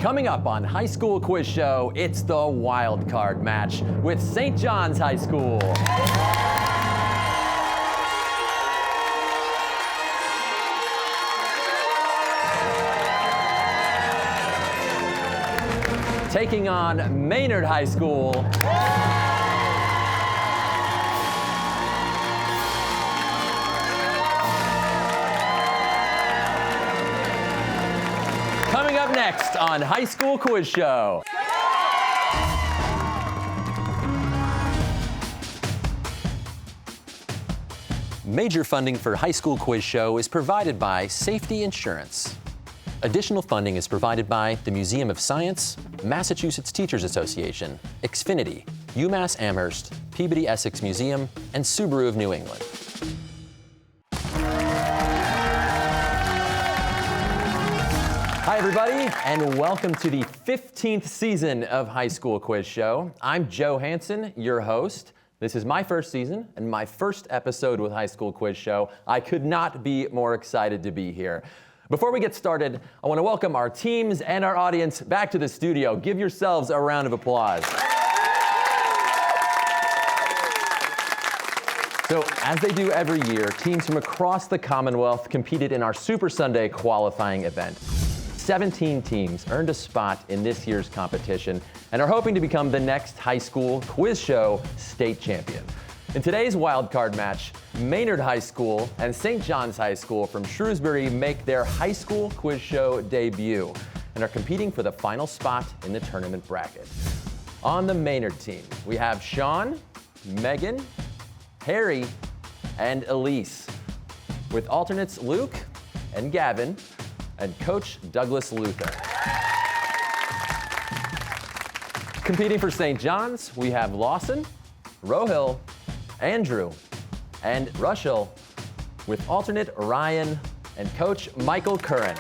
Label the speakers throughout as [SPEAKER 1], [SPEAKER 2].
[SPEAKER 1] Coming up on High School Quiz Show, it's the wild card match with St. John's High School. Taking on Maynard High School. Coming up next on High School Quiz Show. Major funding for High School Quiz Show is provided by Safety Insurance. Additional funding is provided by the Museum of Science, Massachusetts Teachers Association, Xfinity, UMass Amherst, Peabody Essex Museum, and Subaru of New England. Hi, everybody, and welcome to the 15th season of High School Quiz Show. I'm Joe Hanson, your host. This is my first season and my first episode with High School Quiz Show. I could not be more excited to be here. Before we get started, I want to welcome our teams and our audience back to the studio. Give yourselves a round of applause. So, as they do every year, teams from across the Commonwealth competed in our Super Sunday qualifying event. 17 teams earned a spot in this year's competition and are hoping to become the next High School Quiz Show state champion. In today's wildcard match, Maynard High School and St. John's High School from Shrewsbury make their High School Quiz Show debut and are competing for the final spot in the tournament bracket. On the Maynard team, we have Sean, Megan, Harry, and Elise, with alternates Luke and Gavin, and Coach Douglas Luther. Competing for St. John's, we have Lawson, Rohill, Andrew, and Rushell, with alternate Ryan and Coach Michael Curran.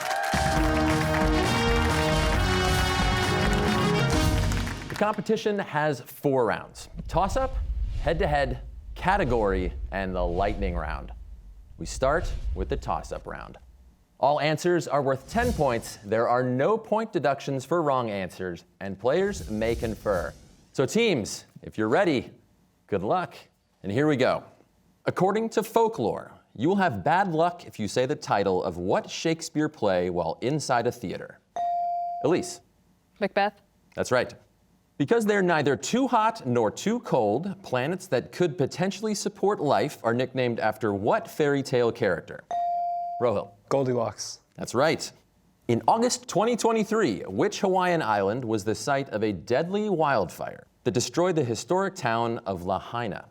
[SPEAKER 1] The competition has 4 rounds: toss-up, head-to-head, category, and the lightning round. We start with the toss-up round. All answers are worth 10 points. There are no point deductions for wrong answers, and players may confer. So teams, if you're ready, good luck. And here we go. According to folklore, you will have bad luck if you say the title of what Shakespeare play while inside a theater. Elise.
[SPEAKER 2] Macbeth.
[SPEAKER 1] That's right. Because they're neither too hot nor too cold, planets that could potentially support life are nicknamed after what fairy tale character? Rohill.
[SPEAKER 3] Goldilocks.
[SPEAKER 1] That's right. In August 2023, which Hawaiian island was the site of a deadly wildfire that destroyed the historic town of Lahaina?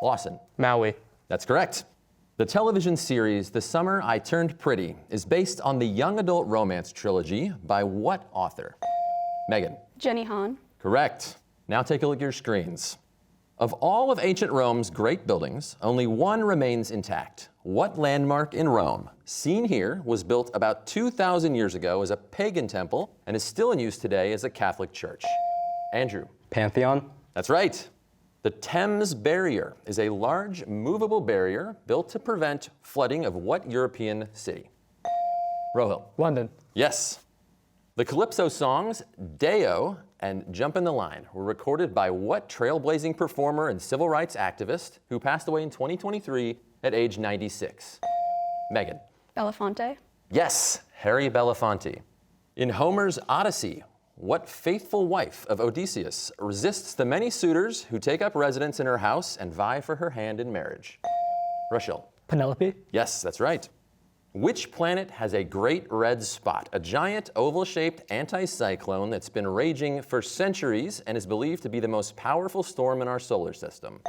[SPEAKER 1] Lawson.
[SPEAKER 3] Maui.
[SPEAKER 1] That's correct. The television series The Summer I Turned Pretty is based on the young adult romance trilogy by what author? Megan.
[SPEAKER 2] Jenny Han.
[SPEAKER 1] Correct. Now take a look at your screens. Of all of ancient Rome's great buildings, only one remains intact. What landmark in Rome, seen here, was built about 2,000 years ago as a pagan temple and is still in use today as a Catholic church? Andrew.
[SPEAKER 3] Pantheon.
[SPEAKER 1] That's right. The Thames Barrier is a large, movable barrier built to prevent flooding of what European city? Rohill.
[SPEAKER 3] London.
[SPEAKER 1] Yes. The Calypso songs Deo and Jump in the Line were recorded by what trailblazing performer and civil rights activist who passed away in 2023 at age 96? Megan.
[SPEAKER 2] Belafonte.
[SPEAKER 1] Yes, Harry Belafonte. In Homer's Odyssey, what faithful wife of Odysseus resists the many suitors who take up residence in her house and vie for her hand in marriage? Rushell.
[SPEAKER 3] Penelope.
[SPEAKER 1] Yes, that's right. Which planet has a great red spot, a giant oval-shaped anticyclone that's been raging for centuries and is believed to be the most powerful storm in our solar system?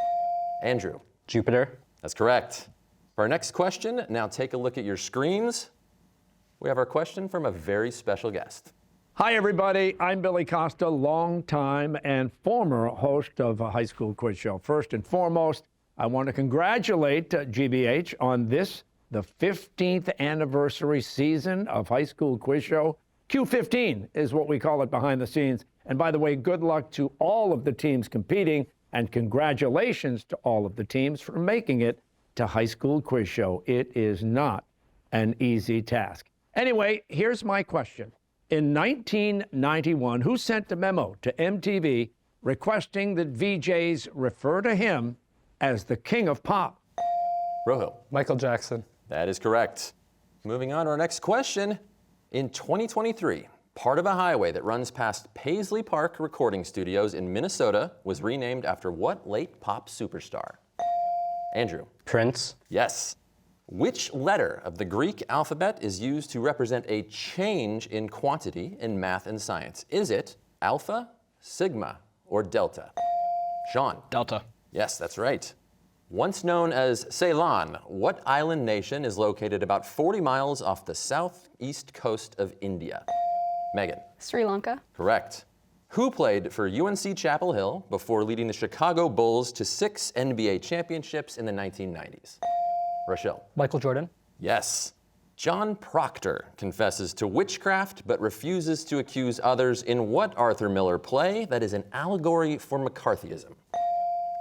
[SPEAKER 1] Andrew.
[SPEAKER 3] Jupiter.
[SPEAKER 1] That's correct. For our next question, now take a look at your screens. We have our question from a very special guest.
[SPEAKER 4] Hi, everybody. I'm Billy Costa, longtime and former host of a High School Quiz Show. First and foremost, I want to congratulate GBH on this, the 15th anniversary season of High School Quiz Show. Q15 is what we call it behind the scenes. And by the way, good luck to all of the teams competing, and congratulations to all of the teams for making it to High School Quiz Show. It is not an easy task. Anyway, here's my question. In 1991, who sent a memo to MTV requesting that VJs refer to him as the king of pop?
[SPEAKER 1] Rojo.
[SPEAKER 3] Michael Jackson.
[SPEAKER 1] That is correct. Moving on to our next question. In 2023, part of a highway that runs past Paisley Park Recording Studios in Minnesota was renamed after what late pop superstar? Andrew.
[SPEAKER 3] Prince.
[SPEAKER 1] Yes. Which letter of the Greek alphabet is used to represent a change in quantity in math and science? Is it alpha, sigma, or delta? Sean.
[SPEAKER 3] Delta.
[SPEAKER 1] Yes, that's right. Once known as Ceylon, what island nation is located about 40 miles off the southeast coast of India? Megan.
[SPEAKER 2] Sri Lanka.
[SPEAKER 1] Correct. Who played for UNC Chapel Hill before leading the Chicago Bulls to 6 NBA championships in the 1990s? Rochelle.
[SPEAKER 3] Michael Jordan.
[SPEAKER 1] Yes. John Proctor confesses to witchcraft but refuses to accuse others in what Arthur Miller play that is an allegory for McCarthyism?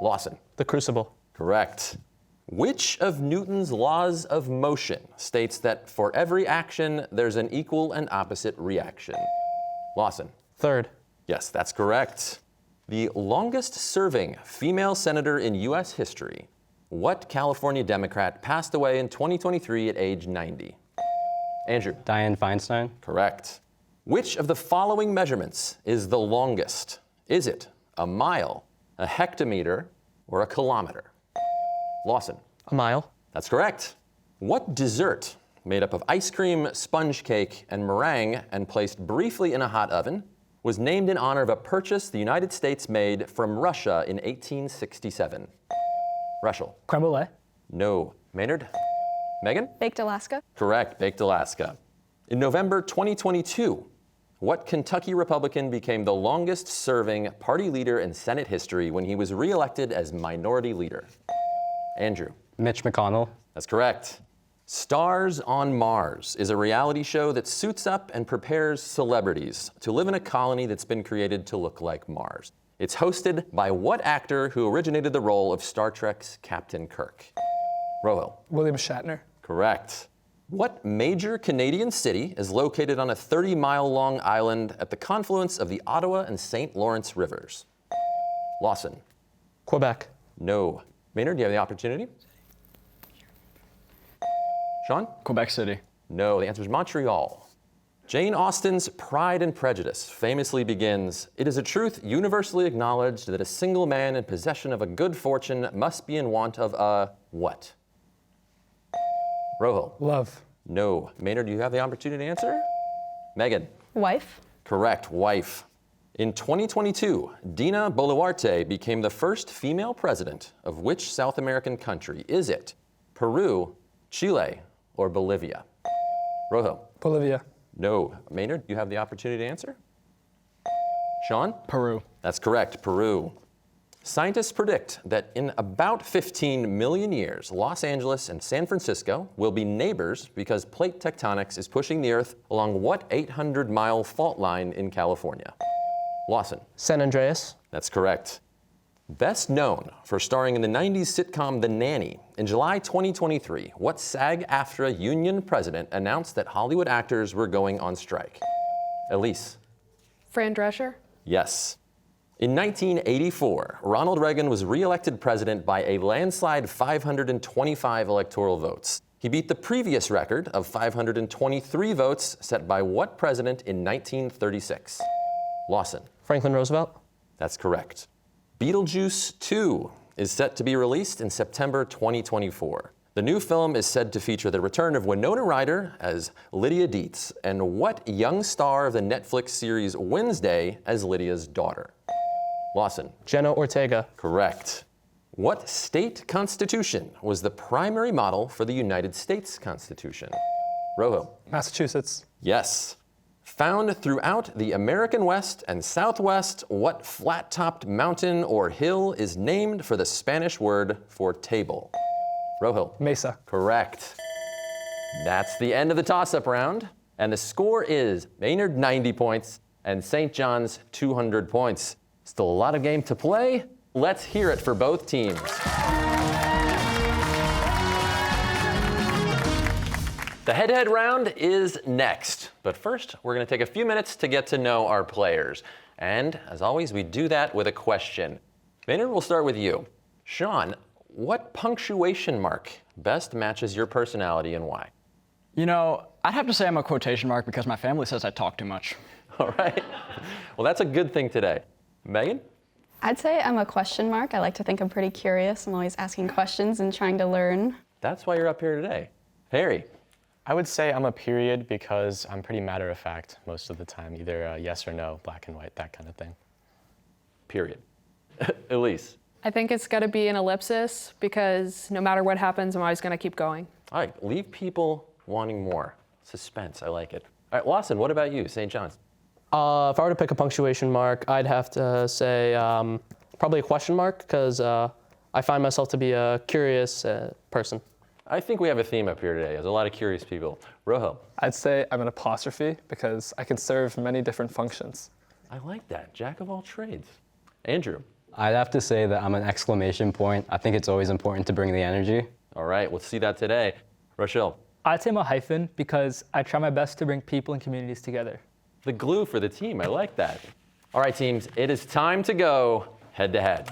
[SPEAKER 1] Lawson.
[SPEAKER 3] The Crucible.
[SPEAKER 1] Correct. Which of Newton's laws of motion states that for every action there's an equal and opposite reaction? Lawson.
[SPEAKER 3] Third.
[SPEAKER 1] Yes, that's correct. The longest serving female senator in U.S. history. What California Democrat passed away in 2023 at age 90? Andrew.
[SPEAKER 3] Dianne Feinstein.
[SPEAKER 1] Correct. Which of the following measurements is the longest? Is it a mile, a hectometer, or a kilometer? Lawson.
[SPEAKER 3] A mile.
[SPEAKER 1] That's correct. What dessert, made up of ice cream, sponge cake, and meringue, and placed briefly in a hot oven, was named in honor of a purchase the United States made from Russia in 1867? Russell.
[SPEAKER 3] Creme brulee.
[SPEAKER 1] No. Maynard? Megan?
[SPEAKER 2] Baked Alaska.
[SPEAKER 1] Correct. Baked Alaska. In November 2022, what Kentucky Republican became the longest serving party leader in Senate history when he was reelected as minority leader? Andrew.
[SPEAKER 3] Mitch McConnell.
[SPEAKER 1] That's correct. Stars on Mars is a reality show that suits up and prepares celebrities to live in a colony that's been created to look like Mars. It's hosted by what actor who originated the role of Star Trek's Captain Kirk? Rojo.
[SPEAKER 3] William Shatner.
[SPEAKER 1] Correct. What major Canadian city is located on a 30-mile-long island at the confluence of the Ottawa and St. Lawrence rivers? Lawson.
[SPEAKER 3] Quebec.
[SPEAKER 1] No. Maynard, do you have the opportunity? Sean?
[SPEAKER 3] Quebec City.
[SPEAKER 1] No, the answer is Montreal. Jane Austen's Pride and Prejudice famously begins, "It is a truth universally acknowledged that a single man in possession of a good fortune must be in want of a what?" Rojo.
[SPEAKER 3] Love.
[SPEAKER 1] No. Maynard, do you have the opportunity to answer? Megan.
[SPEAKER 2] Wife.
[SPEAKER 1] Correct, wife. In 2022, Dina Boluarte became the first female president of which South American country? Is it Peru, Chile, or Bolivia? Rojo.
[SPEAKER 3] Bolivia.
[SPEAKER 1] No. Maynard, you have the opportunity to answer? Sean?
[SPEAKER 3] Peru.
[SPEAKER 1] That's correct, Peru. Scientists predict that in about 15 million years, Los Angeles and San Francisco will be neighbors because plate tectonics is pushing the Earth along what 800-mile fault line in California? Lawson.
[SPEAKER 3] San Andreas.
[SPEAKER 1] That's correct. Best known for starring in the 90s sitcom The Nanny, in July 2023, what SAG-AFTRA union president announced that Hollywood actors were going on strike? Elise.
[SPEAKER 2] Fran Drescher.
[SPEAKER 1] Yes. In 1984, Ronald Reagan was reelected president by a landslide 525 electoral votes. He beat the previous record of 523 votes set by what president in 1936? Lawson.
[SPEAKER 3] Franklin Roosevelt.
[SPEAKER 1] That's correct. Beetlejuice 2 is set to be released in September 2024. The new film is said to feature the return of Winona Ryder as Lydia Dietz and what young star of the Netflix series Wednesday as Lydia's daughter? Lawson.
[SPEAKER 3] Jenna Ortega.
[SPEAKER 1] Correct. What state constitution was the primary model for the United States Constitution? Rojo.
[SPEAKER 3] Massachusetts.
[SPEAKER 1] Yes. Found throughout the American West and Southwest, what flat-topped mountain or hill is named for the Spanish word for table? Rojo.
[SPEAKER 3] Mesa.
[SPEAKER 1] Correct. That's the end of the toss-up round. And the score is Maynard 90 points and St. John's 200 points. Still a lot of game to play. Let's hear it for both teams. The head-to-head round is next. But first, we're going to take a few minutes to get to know our players. And as always, we do that with a question. Maynard, we'll start with you. Sean, what punctuation mark best matches your personality and why?
[SPEAKER 5] You know, I'd have to say I'm a quotation mark because my family says I talk too much.
[SPEAKER 1] All right. Well, that's a good thing today. Megan?
[SPEAKER 2] I'd say I'm a question mark. I like to think I'm pretty curious. I'm always asking questions and trying to learn.
[SPEAKER 1] That's why you're up here today. Harry?
[SPEAKER 3] I would say I'm a period because I'm pretty matter of fact most of the time, either yes or no, black and white, that kind of thing.
[SPEAKER 1] Period. Elise?
[SPEAKER 2] I think it's got to be an ellipsis because no matter what happens, I'm always going to keep going.
[SPEAKER 1] All right, leave people wanting more. Suspense, I like it. All right, Lawson, what about you, St. John's?
[SPEAKER 3] If I were to pick a punctuation mark, I'd have to say probably a question mark because I find myself to be a curious person.
[SPEAKER 1] I think we have a theme up here today. There's a lot of curious people. Rojo?
[SPEAKER 6] I'd say I'm an apostrophe because I can serve many different functions.
[SPEAKER 1] I like that. Jack of all trades. Andrew?
[SPEAKER 7] I'd have to say that I'm an exclamation point. I think it's always important to bring the energy.
[SPEAKER 1] All right, we'll see that today. Rochelle?
[SPEAKER 8] I'd say I'm a hyphen because I try my best to bring people and communities together.
[SPEAKER 1] The glue for the team. I like that. All right, teams, it is time to go head-to-head.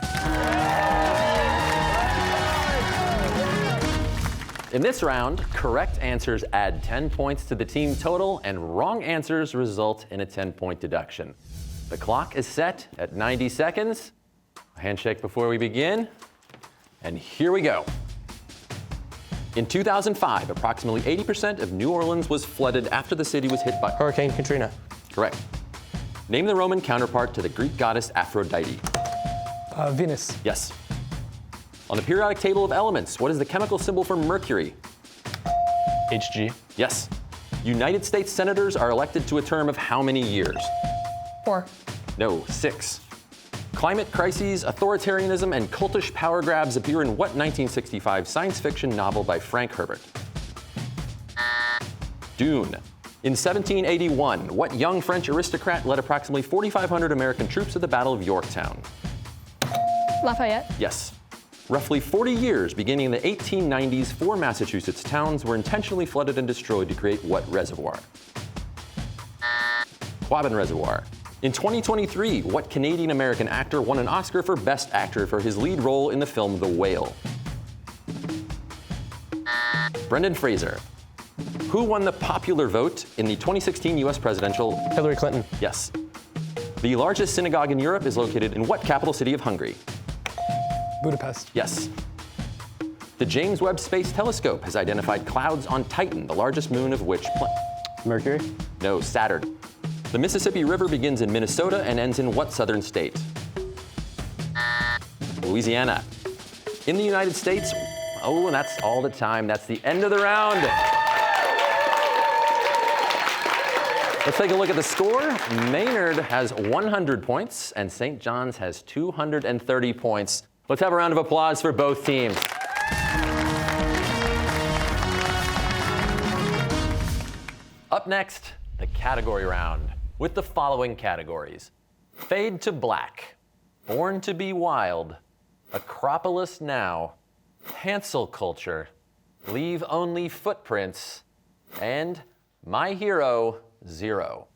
[SPEAKER 1] In this round, correct answers add 10 points to the team total, and wrong answers result in a 10-point deduction. The clock is set at 90 seconds. A handshake before we begin, and here we go. In 2005, approximately 80% of New Orleans was flooded after the city was hit by
[SPEAKER 3] Hurricane Katrina.
[SPEAKER 1] Correct. Name the Roman counterpart to the Greek goddess Aphrodite.
[SPEAKER 6] Venus.
[SPEAKER 1] Yes. On the periodic table of elements, what is the chemical symbol for mercury?
[SPEAKER 3] HG.
[SPEAKER 1] Yes. United States senators are elected to a term of how many years?
[SPEAKER 2] 4.
[SPEAKER 1] No, 6. Climate crises, authoritarianism, and cultish power grabs appear in what 1965 science fiction novel by Frank Herbert? Dune. In 1781, what young French aristocrat led approximately 4,500 American troops to the Battle of Yorktown?
[SPEAKER 2] Lafayette.
[SPEAKER 1] Yes. Roughly 40 years, beginning in the 1890s, 4 Massachusetts towns were intentionally flooded and destroyed to create what reservoir? Quabbin Reservoir. In 2023, what Canadian-American actor won an Oscar for Best Actor for his lead role in the film The Whale? Brendan Fraser. Who won the popular vote in the 2016 U.S. presidential?
[SPEAKER 3] Hillary Clinton.
[SPEAKER 1] Yes. The largest synagogue in Europe is located in what capital city of Hungary?
[SPEAKER 6] Budapest.
[SPEAKER 1] Yes. The James Webb Space Telescope has identified clouds on Titan, the largest moon of which planet?
[SPEAKER 7] Mercury?
[SPEAKER 1] No, Saturn. The Mississippi River begins in Minnesota and ends in what southern state? Louisiana. In the United States, oh, and that's all the time. That's the end of the round. Let's take a look at the score. Maynard has 100 points, and St. John's has 230 points. Let's have a round of applause for both teams. Up next, the category round with the following categories: Fade to Black, Born to be Wild, Acropolis Now, Cancel Culture, Leave Only Footprints, and My Hero Zero.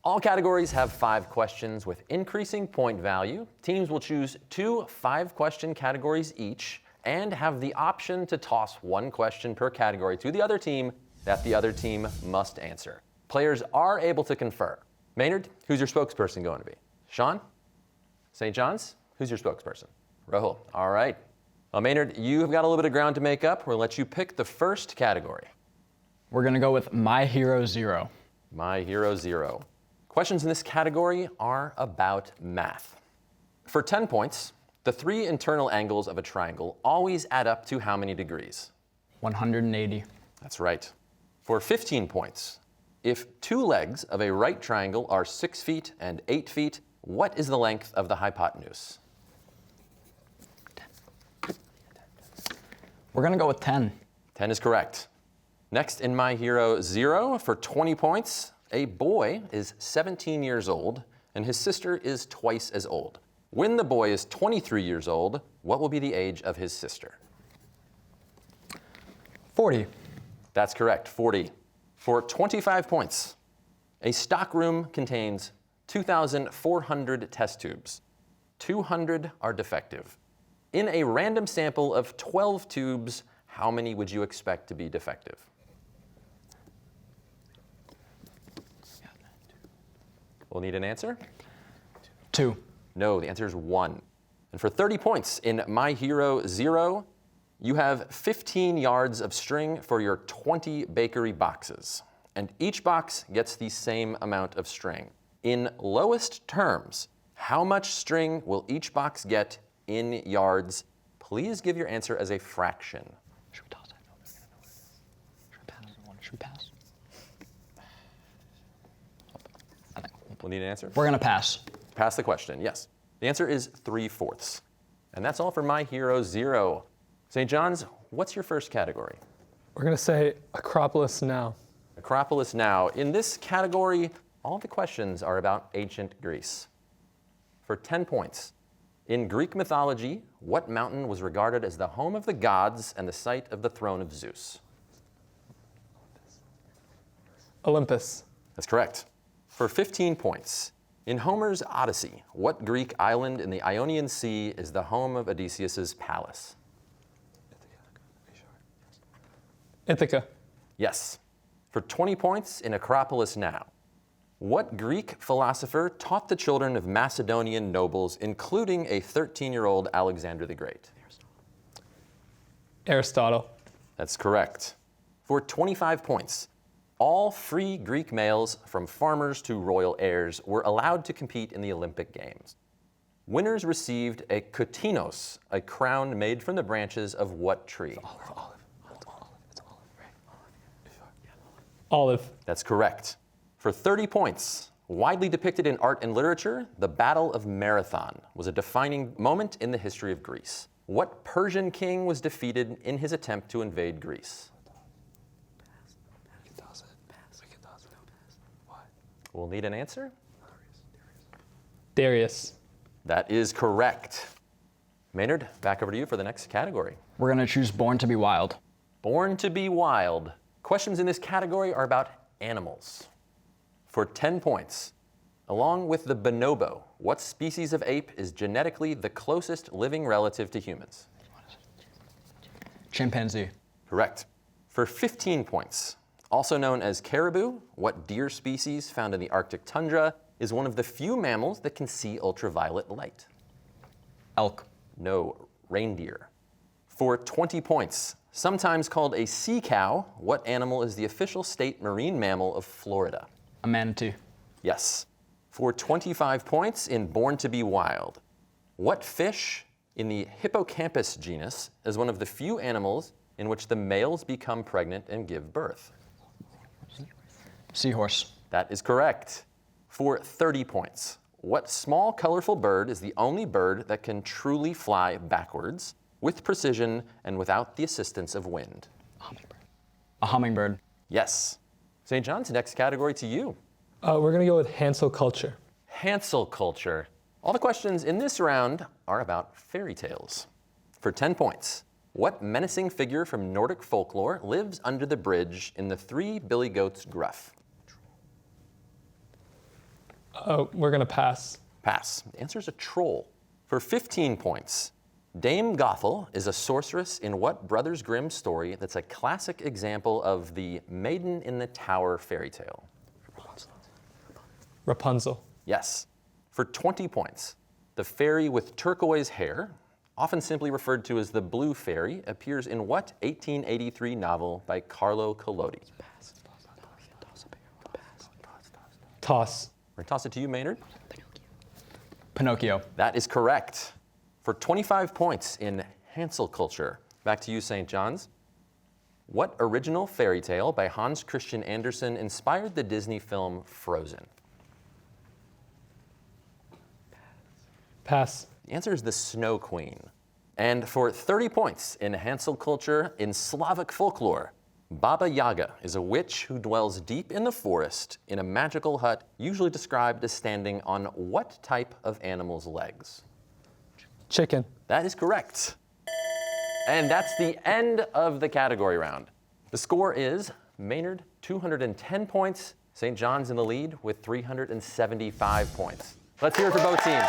[SPEAKER 1] All categories have 5 questions with increasing point value. Teams will choose 2 5-question categories each and have the option to toss 1 question per category to the other team that the other team must answer. Players are able to confer. Maynard, who's your spokesperson going to be? Sean? St. John's? Who's your spokesperson? Rahul. All right. Well, Maynard, you have got a little bit of ground to make up. We'll let you pick the first category.
[SPEAKER 5] We're going to go with My Hero Zero.
[SPEAKER 1] My Hero Zero. Questions in this category are about math. For 10 points, the 3 internal angles of a triangle always add up to how many degrees?
[SPEAKER 5] 180.
[SPEAKER 1] That's right. For 15 points, if 2 legs of a right triangle are 6 feet and 8 feet, what is the length of the hypotenuse?
[SPEAKER 5] We're going to go with 10.
[SPEAKER 1] 10 is correct. Next in My Hero Zero, for 20 points, a boy is 17 years old and his sister is twice as old. When the boy is 23 years old, what will be the age of his sister?
[SPEAKER 5] 40.
[SPEAKER 1] That's correct, 40. For 25 points, a stockroom contains 2,400 test tubes. 200 are defective. In a random sample of 12 tubes, how many would you expect to be defective? We'll need an answer.
[SPEAKER 5] 2.
[SPEAKER 1] No, the answer is 1. And for 30 points in My Hero Zero, you have 15 yards of string for your 20 bakery boxes. And each box gets the same amount of string. In lowest terms, how much string will each box get in yards? Please give your answer as a fraction.
[SPEAKER 5] Should we toss it? Should we pass? Should we pass?
[SPEAKER 1] We'll need an answer.
[SPEAKER 5] We're gonna pass.
[SPEAKER 1] Pass the question, yes. The answer is 3/4. And that's all for My Hero Zero. St. John's, what's your first category?
[SPEAKER 6] We're going to say Acropolis now.
[SPEAKER 1] Acropolis now. In this category, all the questions are about ancient Greece. For 10 points, in Greek mythology, what mountain was regarded as the home of the gods and the site of the throne of Zeus?
[SPEAKER 6] Olympus.
[SPEAKER 1] That's correct. For 15 points, in Homer's Odyssey, what Greek island in the Ionian Sea is the home of Odysseus's palace?
[SPEAKER 6] Ithaca.
[SPEAKER 1] Yes. For 20 points, in Acropolis now, what Greek philosopher taught the children of Macedonian nobles, including a 13-year-old Alexander the Great?
[SPEAKER 6] Aristotle.
[SPEAKER 1] That's correct. For 25 points, all free Greek males, from farmers to royal heirs, were allowed to compete in the Olympic Games. Winners received a kotinos, a crown made from the branches of what tree?
[SPEAKER 6] Olive.
[SPEAKER 1] That's correct. For 30 points, widely depicted in art and literature, the Battle of Marathon was a defining moment in the history of Greece. What Persian king was defeated in his attempt to invade Greece? We'll need an answer.
[SPEAKER 6] Darius.
[SPEAKER 1] That is correct. Maynard, back over to you for the next category.
[SPEAKER 5] We're gonna choose Born to be Wild.
[SPEAKER 1] Born to be Wild. Questions in this category are about animals. For 10 points, along with the bonobo, what species of ape is genetically the closest living relative to humans?
[SPEAKER 5] Chimpanzee.
[SPEAKER 1] Correct. For 15 points, also known as caribou, what deer species found in the Arctic tundra is one of the few mammals that can see ultraviolet light?
[SPEAKER 5] Elk.
[SPEAKER 1] No, reindeer. For 20 points, sometimes called a sea cow, what animal is the official state marine mammal of Florida?
[SPEAKER 5] A manatee.
[SPEAKER 1] Yes. For 25 points in Born to be Wild, what fish in the hippocampus genus is one of the few animals in which the males become pregnant and give birth?
[SPEAKER 5] Seahorse.
[SPEAKER 1] That is correct. For 30 points, what small, colorful bird is the only bird that can truly fly backwards, with precision and without the assistance of wind?
[SPEAKER 5] A hummingbird.
[SPEAKER 1] Yes. St. John's, next category to you.
[SPEAKER 6] We're going to go with Hansel culture.
[SPEAKER 1] Hansel culture. All the questions in this round are about fairy tales. For 10 points, what menacing figure from Nordic folklore lives under the bridge in the Three Billy Goats Gruff?
[SPEAKER 6] We're going to pass.
[SPEAKER 1] Pass. The answer is a troll. For 15 points, Dame Gothel is a sorceress in what Brothers Grimm story that's a classic example of the Maiden in the Tower fairy tale?
[SPEAKER 6] Rapunzel.
[SPEAKER 1] Yes. For 20 points, the fairy with turquoise hair, often simply referred to as the Blue Fairy, appears in what 1883 novel by Carlo Collodi?
[SPEAKER 6] Toss.
[SPEAKER 1] We're gonna toss it to you, Maynard.
[SPEAKER 5] Pinocchio.
[SPEAKER 1] That is correct. For 25 points in Hansel culture, back to you, St. John's. What original fairy tale by Hans Christian Andersen inspired the Disney film Frozen?
[SPEAKER 6] Pass.
[SPEAKER 1] The answer is the Snow Queen. And for 30 points in Hansel culture, in Slavic folklore, Baba Yaga is a witch who dwells deep in the forest in a magical hut, usually described as standing on what type of animal's legs?
[SPEAKER 6] Chicken.
[SPEAKER 1] That is correct. And that's the end of the category round. The score is Maynard, 210 points. St. John's in the lead with 375 points. Let's hear it for both teams.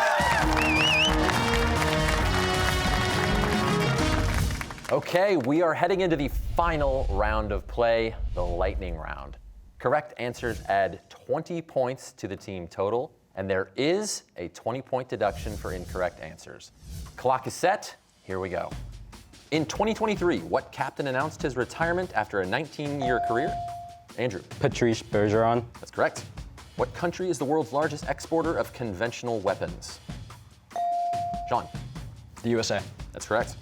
[SPEAKER 1] Okay, we are heading into the final round of play, the lightning round. Correct answers add 20 points to the team total, and there is a 20-point deduction for incorrect answers. Clock is set. Here we go. In 2023, what captain announced his retirement after a 19-year career? Andrew.
[SPEAKER 7] Patrice Bergeron.
[SPEAKER 1] That's correct. What country is the world's largest exporter of conventional weapons? Sean.
[SPEAKER 5] The USA.
[SPEAKER 1] That's correct.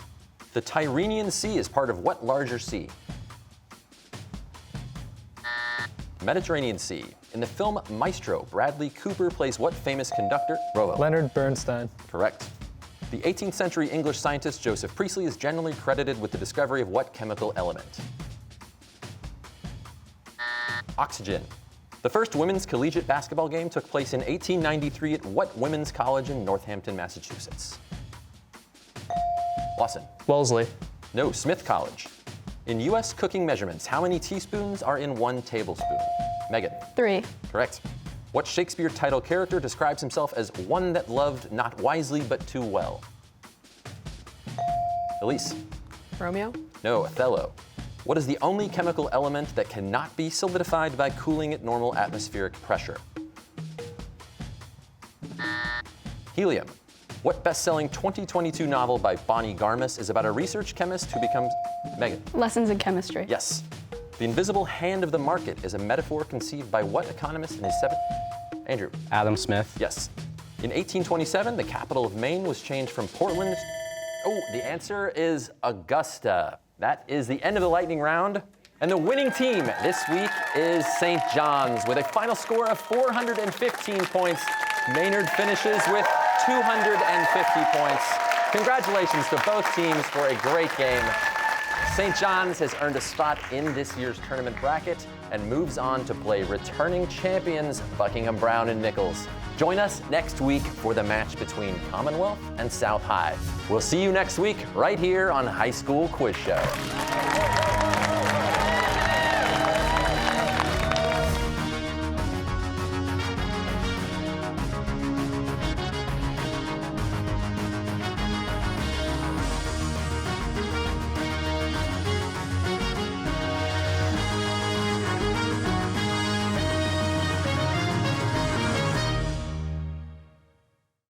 [SPEAKER 1] The Tyrrhenian Sea is part of what larger sea? Mediterranean Sea. In the film Maestro, Bradley Cooper plays what famous conductor? Rolo.
[SPEAKER 6] Leonard Bernstein.
[SPEAKER 1] Correct. The 18th century English scientist Joseph Priestley is generally credited with the discovery of what chemical element? Oxygen. The first women's collegiate basketball game took place in 1893 at what women's college in Northampton, Massachusetts? Lawson.
[SPEAKER 3] Wellesley.
[SPEAKER 1] No, Smith College. In U.S. cooking measurements, how many teaspoons are in 1 tablespoon? Megan.
[SPEAKER 2] 3.
[SPEAKER 1] Correct. What Shakespeare title character describes himself as one that loved not wisely but too well? Elise.
[SPEAKER 9] Romeo?
[SPEAKER 1] No, Othello. What is the only chemical element that cannot be solidified by cooling at normal atmospheric pressure? Helium. What best-selling 2022 novel by Bonnie Garmus is about a research chemist who becomes... Megan.
[SPEAKER 2] Lessons in chemistry.
[SPEAKER 1] Yes. The invisible hand of the market is a metaphor conceived by what economist in his seventh... Andrew.
[SPEAKER 7] Adam Smith.
[SPEAKER 1] Yes. In 1827, the capital of Maine was changed from Portland... Oh, the answer is Augusta. That is the end of the lightning round. And the winning team this week is St. John's with a final score of 415 points. Maynard finishes with 250 points. Congratulations to both teams for a great game. St. John's has earned a spot in this year's tournament bracket and moves on to play returning champions Buckingham Brown and Nichols. Join us next week for the match between Commonwealth and South High. We'll see you next week right here on High School Quiz Show.